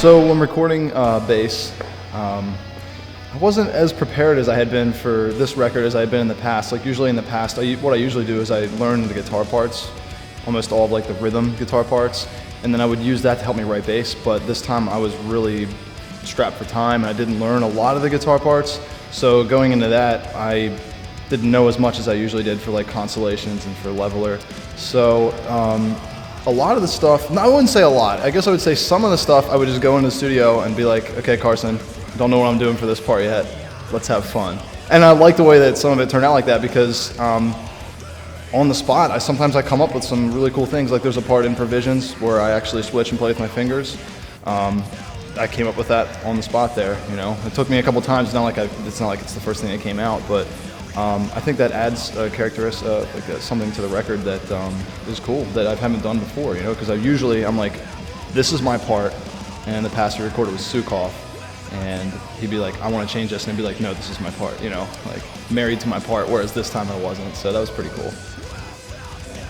So when recording bass, I wasn't as prepared as I had been for this record as I had been in the past. Like usually in the past, what I usually do is I learn the guitar parts, almost all of like the rhythm guitar parts, and then I would use that to help me write bass. But this time I was really strapped for time and I didn't learn a lot of the guitar parts. So going into that, I didn't know as much as I usually did for like Constellations and for Leveler. So a lot of the stuff, no, I wouldn't say a lot. I guess I would say some of the stuff I would just go into the studio and be like, okay, Carson, don't know what I'm doing for this part yet. Let's have fun. And I like the way that some of it turned out like that because on the spot, sometimes I come up with some really cool things. Like there's a part in Provisions where I actually switch and play with my fingers. I came up with that on the spot there. You know, it took me a couple times. It's not like it's the first thing that came out, but I think that adds a characteristic, something to the record that is cool that I haven't done before. You know, because I'm like, this is my part, and in the past we recorded with Sukoff, and he'd be like, I want to change this, and I'd be like, no, this is my part. You know, like married to my part. Whereas this time I wasn't. So that was pretty cool.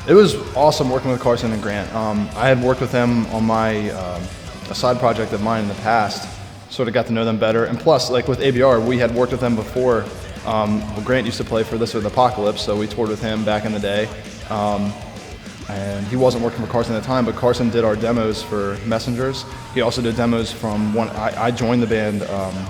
It was awesome working with Carson and Grant. I had worked with them on a side project of mine in the past, sort of got to know them better. And plus, like with ABR, we had worked with them before. Grant used to play for This or the Apocalypse, so we toured with him back in the day. And he wasn't working for Carson at the time, but Carson did our demos for Messengers. He also did demos from when I joined the band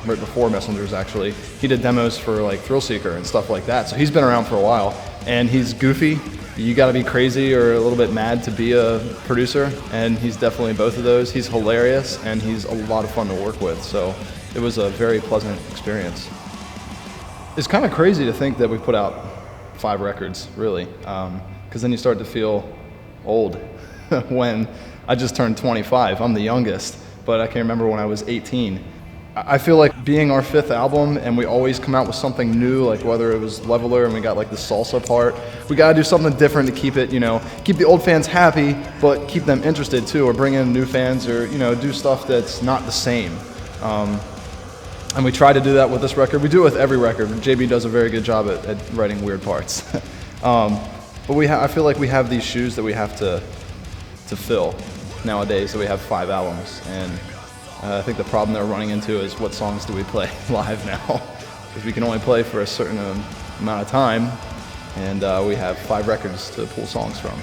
right before Messengers, actually. He did demos for like Thrill Seeker and stuff like that. So he's been around for a while, and he's goofy. You got to be crazy or a little bit mad to be a producer, and he's definitely both of those. He's hilarious, and he's a lot of fun to work with, so it was a very pleasant experience. It's kind of crazy to think that we put out 5 records, really, because then you start to feel old. When I just turned 25, I'm the youngest, but I can remember when I was 18. I feel like being our 5th album, and we always come out with something new, like whether it was Leveler and we got like the salsa part, we gotta do something different to keep it, you know, keep the old fans happy, but keep them interested too, or bring in new fans, or, you know, do stuff that's not the same. And we try to do that with this record. We do it with every record. JB does a very good job at writing weird parts. But I feel like we have these shoes that we have to fill nowadays, that we have 5 albums. And I think the problem that we're running into is what songs do we play live now? Because we can only play for a certain amount of time, and we have 5 records to pull songs from.